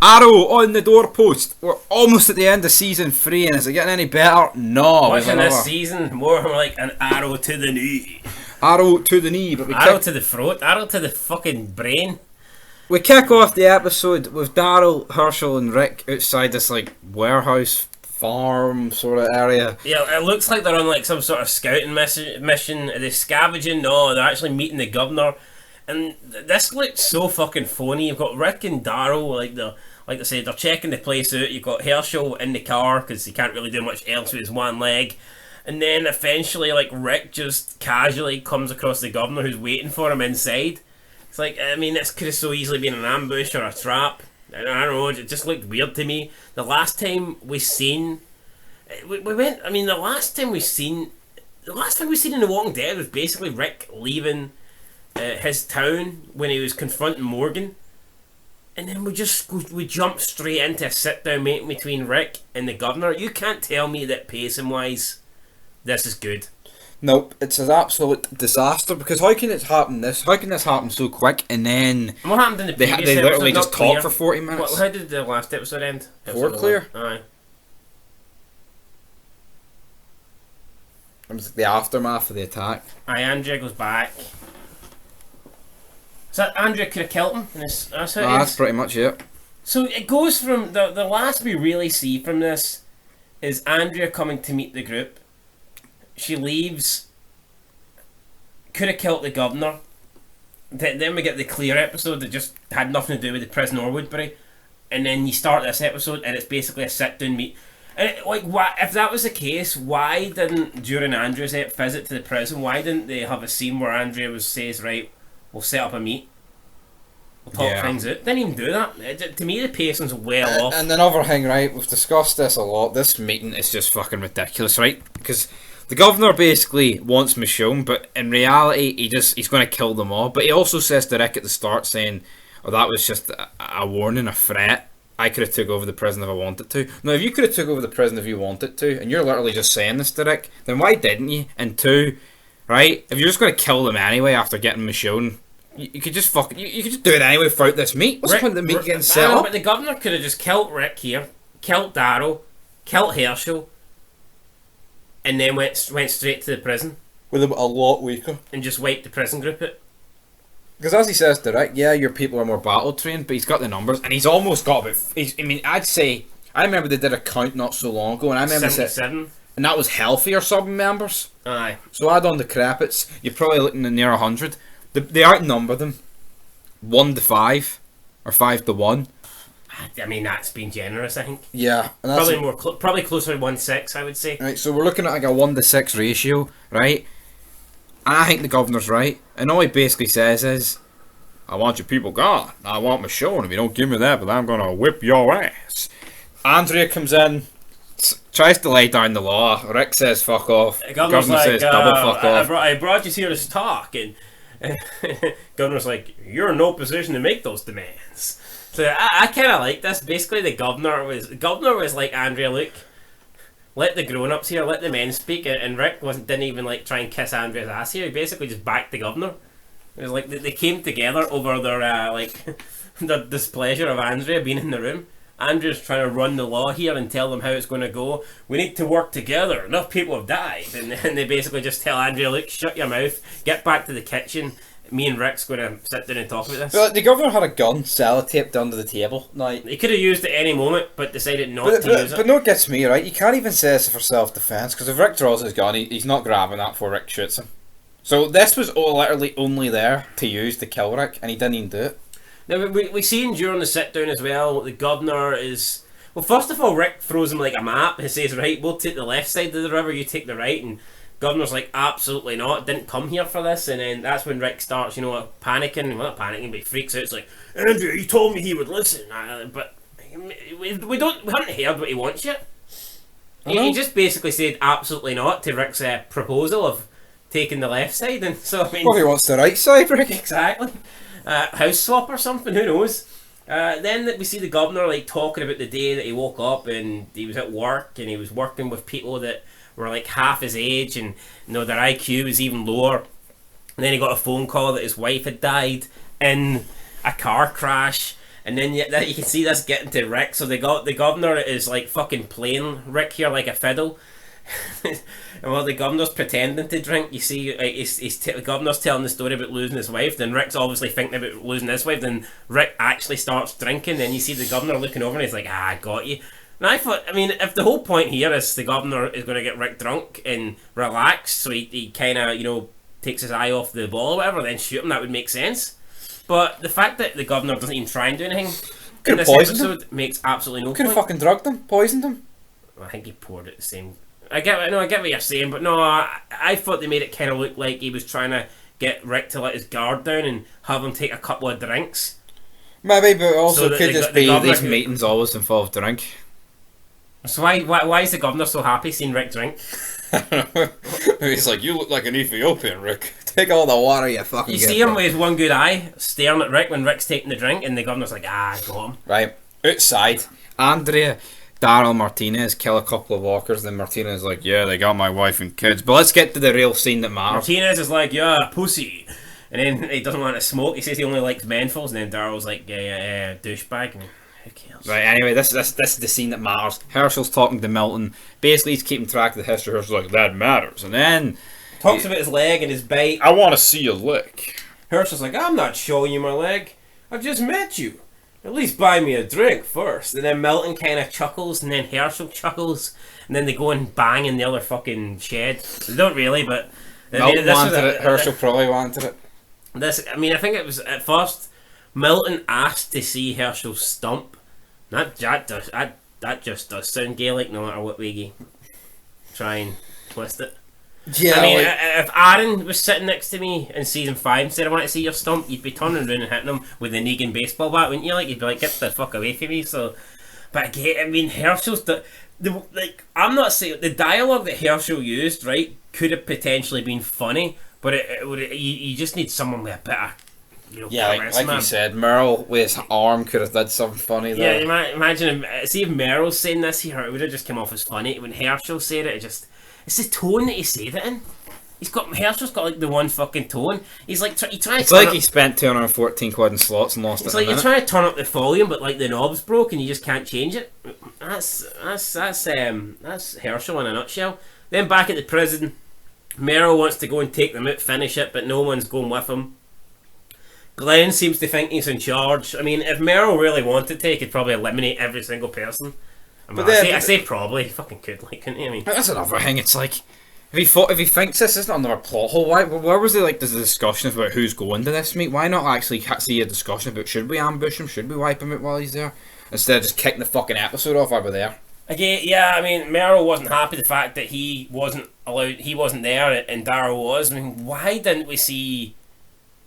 Arrow on the doorpost. We're almost at the end of season 3, and is it getting any better? No. Watching this season, more like an arrow to the knee. Arrow to the knee, but to the throat, arrow to the fucking brain. We kick off the episode with Daryl, Herschel, and Rick outside this like warehouse farm sort of area. Yeah, it looks like they're on like some sort of scouting mission. Are they scavenging? No, they're actually meeting the governor. And this looks so fucking phony. You've got Rick and Daryl, like I said, they're checking the place out. You've got Herschel in the car because he can't really do much else with his one leg. And then eventually, like, Rick just casually comes across the governor who's waiting for him inside. It's like, I mean, this could have so easily been an ambush or a trap. I don't know, it just looked weird to me. The last time we seen... the last thing we seen in The Walking Dead was basically Rick leaving his town when he was confronting Morgan. And then we jump straight into a sit-down meeting between Rick and the governor. You can't tell me that pacing-wise, this is good. Nope, it's an absolute disaster because how can this happen so quick and then... And what happened in the previous episode? They literally just talk for 40 minutes. How did the last episode end? Four clear? Aye. It was like the aftermath of the attack. Aye, Andrea goes back. So Andrea could have killed him. That's how it is. That's pretty much it. So it goes from... The last we really see from this is Andrea coming to meet the group. She leaves. Could have killed the governor. Then we get the Clear episode that just had nothing to do with the prison or Woodbury. And then you start this episode and it's basically a sit-down meet. And if that was the case, why didn't, during Andrea's visit to the prison, why didn't they have a scene where Andrea says, right, we'll set up a meet. We'll talk things out. Didn't even do that. To me, the pacing's well off. And another thing, right, we've discussed this a lot. This meeting is just fucking ridiculous, right? Because the governor basically wants Michonne, but in reality, he's going to kill them all. But he also says to Rick at the start, saying, "Oh, that was just a warning, a threat. I could have took over the prison if I wanted to." Now, if you could have took over the prison if you wanted to, and you're literally just saying this to Rick, then why didn't you? And two, right, if you're just going to kill them anyway after getting Michonne, you could just you could just do it anyway without this meet. What's the point of the meet getting set up? But the governor could have just killed Rick here, killed Daryl, killed Herschel, and then went straight to the prison. With him a lot weaker. And just wiped the prison group out. Because as he says to Rick, yeah, your people are more battle trained, but he's got the numbers, and he's almost got about... I'd say... I remember they did a count not so long ago, and I remember... 77. And that was healthy or sub members. Aye. So add on the Crepits, you're probably looking at near 100. They outnumber them 1 to 5, or 5 to 1. I mean, that's been generous, I think. Yeah. And that's probably closer to 1-6, I would say. Right, so we're looking at like a 1 to 6 ratio, right? And I think the governor's right. And all he basically says is, "I want your people gone. I want Michonne. If you don't give me that, but I'm going to whip your ass." Andrea comes in, tries to lay down the law. Rick says, "Fuck off." The governor's like, says, "Double fuck off." I brought you here to talk. And governor's like, "You're in no position to make those demands." So I kind of like this. Basically, the governor was like, "Andrea, look, let the grown-ups here, let the men speak." And Rick didn't even like try and kiss Andrea's ass here. He basically just backed the governor. It was like they came together over their their displeasure of Andrea being in the room. Andrea's trying to run the law here and tell them how it's going to go. We need to work together. Enough people have died. And they basically just tell Andrea, "Look, shut your mouth. Get back to the kitchen. Me and Rick's going to sit down and talk about this." Well, the governor had a gun sellotaped under the table. Now, he could have used it at any moment, but decided not to use it. But no, it gets me, right? You can't even say it's for self-defense, because if Rick draws his gun, he's not grabbing that before Rick shoots him. So this was literally only there to use to kill Rick, and he didn't even do it. Now, we seen during the sit-down as well, the governor is... Well, first of all, Rick throws him like a map and says, "Right, we'll take the left side of the river, you take the right," and governor's like, "Absolutely not, didn't come here for this." And then that's when Rick starts, panicking. Well, not panicking, but he freaks out. It's like, "Andrew, he told me he would listen." But we haven't heard what he wants yet. He just basically said absolutely not to Rick's proposal of taking the left side, and so I mean... Well, he wants the right side, Rick. Exactly. House swap or something, who knows. Then we see the governor like talking about the day that he woke up and he was at work and he was working with people that were like half his age, and their IQ was even lower. And then he got a phone call that his wife had died in a car crash, And then you can see this getting to Rick. So the governor is like fucking playing Rick here like a fiddle. And while the governor's pretending to drink, you see like, the governor's telling the story about losing his wife. Then Rick's obviously thinking about losing his wife. Then Rick actually starts drinking. Then you see the governor looking over and he's like, I got you. And I thought, I mean, if the whole point here is the governor is going to get Rick drunk and relax, so he kind of, you know, takes his eye off the ball or whatever, then shoot him, that would make sense. But the fact that the governor doesn't even try and do anything in this episode makes absolutely no Could point. have fucking drugged him, poisoned him. I think he poured it the same. I get what you're saying, but no, I thought they made it kind of look like he was trying to get Rick to let his guard down and have him take a couple of drinks. Maybe, but also So could the just be these could- meetings always involve drink. So why is the governor so happy seeing Rick drink? He's like, you look like an Ethiopian, Rick. Take all the water you fucking You get, see him bro." with his one good eye staring at Rick when Rick's taking the drink, and the governor's like, got him. Right. Outside, Andrea, Daryl, Martinez kill a couple of walkers. Then Martinez is like, yeah, they got my wife and kids. But let's get to the real scene that matters. Martinez is like, yeah, pussy. And then he doesn't want to smoke. He says he only likes menthols. And then Daryl's like, yeah, douchebag. And who cares? Right, anyway, this is the scene that matters. Herschel's talking to Milton. Basically, he's keeping track of the history. Herschel's like, that matters. And then Talks about his leg and his bite. I want to see you lick. Herschel's like, I'm not showing you my leg. I've just met you. At least buy me a drink first. And then Milton kind of chuckles, and then Herschel chuckles, and then they go and bang in the other fucking shed. They don't really, but Milton wanted it. Herschel probably wanted it. I think it was at first Milton asked to see Herschel's stump. That just does sound Gaelic, no matter what way you try and twist it. Yeah, I mean, if Aaron was sitting next to me in season 5 and said, I want to see your stump, you'd be turning around and hitting him with the Negan baseball bat, wouldn't you? Like, you'd be like, get the fuck away from me. So, but again, I mean, Herschel's like, I'm not saying the dialogue that Herschel used, right, could have potentially been funny, but you just need someone with a bit of, you know, like you said, Merle with his arm could have did something funny there. Yeah, imagine see if Merle's saying this here, it would have just come off as funny. When Herschel said it, it's the tone that he said it in. Herschel's got like the one fucking tone. He's like It's like he spent 214 quid in slots and lost it. It's like you're trying to turn up the volume, but like the knob's broke and you just can't change it. That's Herschel in a nutshell. Then back at the prison, Merle wants to go and take them out, finish it, but no one's going with him. Glenn seems to think he's in charge. I mean, if Merle really wanted to, he could probably eliminate every single person. I say probably. He fucking could, like, couldn't he? I mean, that's another thing. It's like if he thinks this isn't another plot hole, where was there like there's a discussion about who's going to this meet? Why not actually see a discussion about should we ambush him? Should we wipe him out while he's there? Instead of just kicking the fucking episode off while we're there. Again, yeah, I mean, Merle wasn't happy the fact that he wasn't allowed, he wasn't there, and Daryl was. I mean, why didn't we see?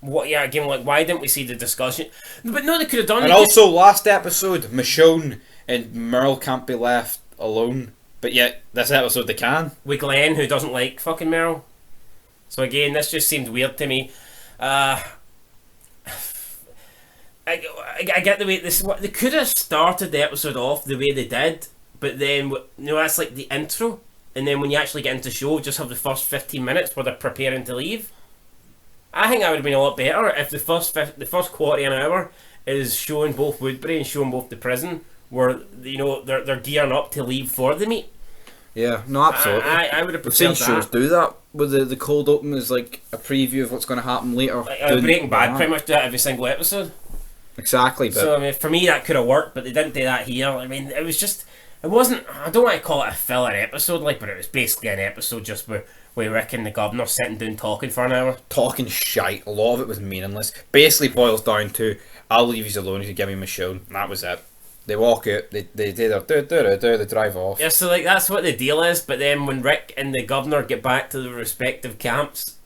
Why didn't we see the discussion? But no, they could have done. And also, last episode, Michonne and Merle can't be left alone, but yet this episode they can. With Glenn, who doesn't like fucking Merle. So again, this just seemed weird to me. I get the way they could have started the episode off the way they did, but then that's like the intro, and then when you actually get into the show, just have the first 15 minutes where they're preparing to leave. I think that would have been a lot better if the first quarter of an hour is showing both Woodbury and showing both the prison, where they're gearing up to leave for the meet. Yeah, no, absolutely. I would have We've seen preferred shows do that, with the cold open is like a preview of what's going to happen later. Breaking Bad pretty much do that every single episode. Exactly, but so I mean, for me that could have worked, but they didn't do that here. I mean, it wasn't. I don't want to call it a filler episode, but it was basically an episode just where Rick and the governor sitting down talking for an hour. Talking shite. A lot of it was meaningless. Basically boils down to, I'll leave you alone if you give me Michonne. And that was it. They walk out, they do their they drive off. Yeah, so like that's what the deal is, but then when Rick and the governor get back to their respective camps,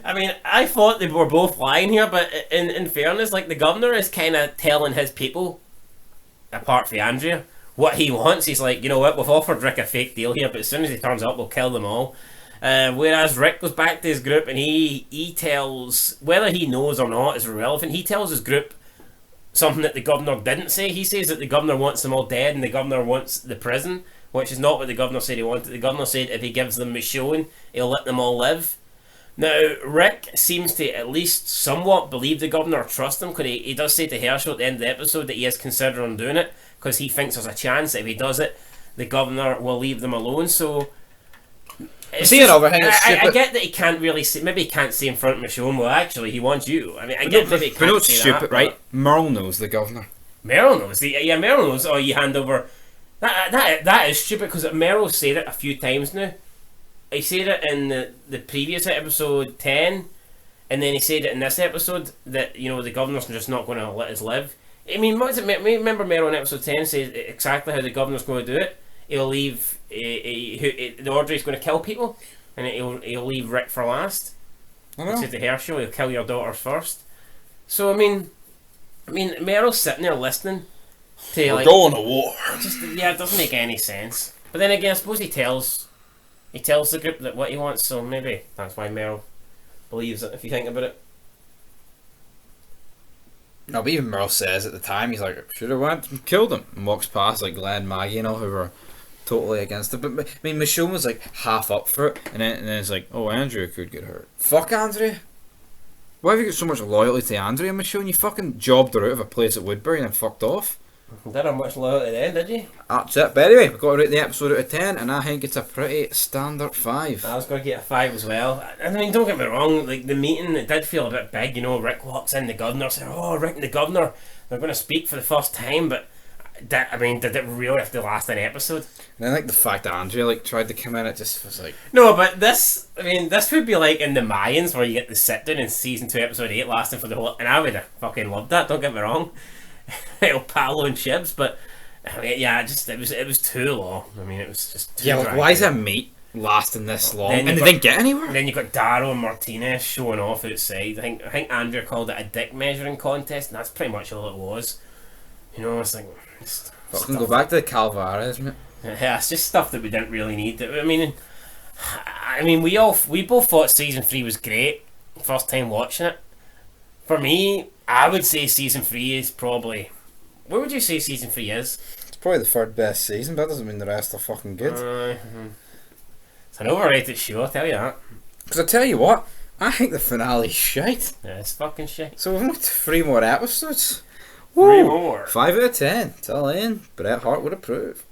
I mean, I thought they were both lying here, but in fairness, like the governor is kind of telling his people, apart from Andrea, what he wants. He's like, you know what, we've offered Rick a fake deal here, but as soon as he turns up, we'll kill them all. Whereas Rick goes back to his group and he tells, whether he knows or not is irrelevant, he tells his group something that the governor didn't say. He says that the governor wants them all dead and the governor wants the prison, which is not what the governor said he wanted. The governor said if he gives them Michonne, he'll let them all live. Now, Rick seems to at least somewhat believe the governor or trust him, because he does say to Herschel at the end of the episode that he is considering doing it, because he thinks there's a chance that if he does it, the governor will leave them alone. So, See another thing. I get that he can't really say, maybe he can't say in front of Michonne, well, actually, he wants you. I mean, I get maybe he But no, can't it's say stupid, that, right? Merle knows the governor. Merle knows. Merle knows. Oh, you hand over. That is stupid, because Merle said it a few times now. He said it in the previous episode 10, and then he said it in this episode that, you know, the governor's just not going to let us live. I mean, what is it? Remember Merle in episode 10 says exactly how the governor's going to do it. He'll leave. The Audrey's going to kill people, and he'll leave Rick for last. I know. He said to Herschel, he'll kill your daughters first. So I mean, Merle's sitting there listening to We're like going to war. it doesn't make any sense. But then again, I suppose he tells the group that what he wants, so maybe that's why Merle believes it, if you think about it. No, but even Merle says at the time, he's like, should have went and killed him, and walks past like Glenn, Maggie, and all, who were totally against it. But I mean, Michonne was like half up for it, and then it's like, oh, Andrea could get hurt. Fuck Andrea. Why have you got so much loyalty to Andrea, Michonne? You fucking jobbed her out of a place at Woodbury and then fucked off. Didn't have much loyalty then, did you? That's it. But anyway, we've got to rate the episode out of 10, and I think it's a pretty standard 5. I was going to get a 5 as well. I mean, don't get me wrong, like the meeting, it did feel a bit big, you know. Rick walks in, the governor said, oh, Rick and the governor, they're going to speak for the first time, but did it really have to last an episode? And then like the fact that Andrea like tried to come in, it just was like... No, but this would be like in the Mayans, where you get the sit down in season 2 episode 8 lasting for the whole, and I would have fucking loved that, don't get me wrong. El Palo and Shibs, but I mean, yeah, it was too long. I mean, it was just too Yeah, like, why is a meet lasting this long? And they didn't get anywhere? And then you got Darrow and Martinez showing off outside. I think Andrea called it a dick measuring contest, and that's pretty much all it was. You know, it's like... Fucking go back to the Calvares, mate. Yeah, it's just stuff that we didn't really need. I mean, we both thought season 3 was great. First time watching it. For me, I would say season 3 is probably... Where would you say season 3 is? It's probably the third best season, but that doesn't mean the rest are fucking good. It's an overrated show, I'll tell you that. Because I tell you what, I think the finale's shite. Yeah, it's fucking shit. So we've only 3 more episodes. 3 more. 5 out of 10. Till then, Bret Hart would approve.